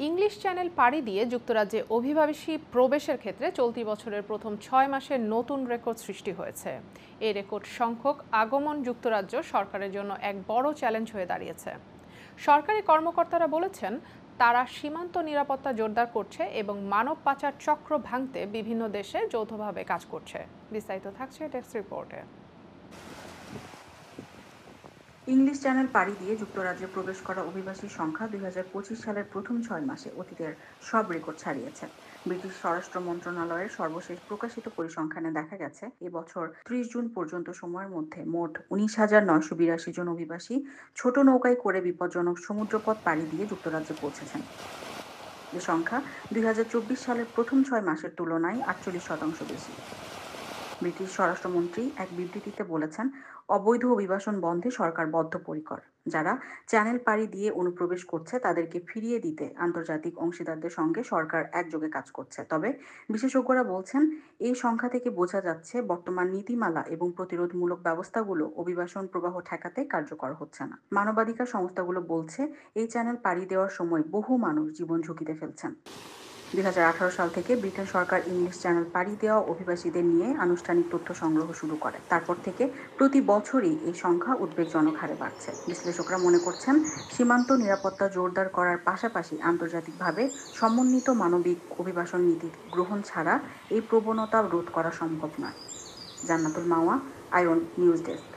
English channel পাড়ি দিয়ে যুক্তরাজ্যে অভিবাসী প্রবেশের ক্ষেত্রে চলতি বছরের প্রথম 6 মাসে নতুন রেকর্ড সৃষ্টি হয়েছে। এই রেকর্ড সংখ্যক আগমন যুক্তরাজ্য সরকারের জন্য এক বড় চ্যালেঞ্জ হয়ে দাঁড়িয়েছে। সরকারি কর্মকর্তারা বলেছেন, তারা সীমান্ত নিরাপত্তা জোরদার করছে এবং মানব পাচার চক্র ভাঙতে বিভিন্ন দেশে যৌথভাবে কাজ করছে। বিস্তারিত থাকছে ডেস্ক রিপোর্টে। ইংলিশ চ্যানেল পাড়ি দিয়ে যুক্তরাজ্যে প্রবেশ করা অভিবাসীর সংখ্যা ২০২৫ সালের প্রথম 6 মাসে অতীতের সব রেকর্ড ছাড়িয়েছে। ব্রিটিশ স্বরাষ্ট্র মন্ত্রণালয়ের সর্বশেষ প্রকাশিত পরিসংখ্যানে দেখা গেছে, এবছর ৩০ জুন পর্যন্ত সময়ের মধ্যে মোট ১৯,৯৮২ জন অভিবাসী ছোট নৌকায় করে বিপজ্জনক সমুদ্রপথ পাড়ি দিয়ে যুক্তরাজ্যে পৌঁছেছেন। এ সংখ্যা ২০২৪ সালের প্রথম 6 মাসের তুলনায় ৪৮% বেশি। ব্রিটিশ স্বরাষ্ট্রমন্ত্রী এক বিবৃতিতে বলেছেন, অবৈধ অভিবাসন বন্ধে সরকার বদ্ধপরিকর। যারা চ্যানেল পাড়ি দিয়ে অনুপ্রবেশ করছে তাদেরকে ফিরিয়ে দিতে আন্তর্জাতিক অংশীদারদের সঙ্গে সরকার একযোগে কাজ করছে। তবে বিশেষজ্ঞরা বলছেন, এই সংখ্যা থেকে বোঝা যাচ্ছে বর্তমান নীতিমালা এবং প্রতিরোধমূলক ব্যবস্থাগুলো অভিবাসন প্রবাহ ঠেকাতে কার্যকর হচ্ছে না। মানবাধিকার সংস্থাগুলো বলছে, এই চ্যানেল পাড়ি দেওয়ার সময় বহু মানুষ জীবন ঝুঁকিতে ফেলছেন। ২০১৮ সাল থেকে ব্রিটেন সরকার ইংলিশ চ্যানেল পাড়ি দেওয়া অভিবাসীদের নিয়ে আনুষ্ঠানিক তথ্য সংগ্রহ শুরু করে। তারপর থেকে প্রতি বছরই এই সংখ্যা উদ্বেগজনক হারে বাড়ছে। বিশ্লেষকরা মনে করছেন, সীমান্ত নিরাপত্তা জোরদার করার পাশাপাশি আন্তর্জাতিকভাবে সমন্বিত মানবিক অভিবাসন নীতি গ্রহণ ছাড়া এই প্রবণতা রোধ করা সম্ভব নয়। জান্নাতুল মাওয়া, আয়ন নিউজ ডেস্ক।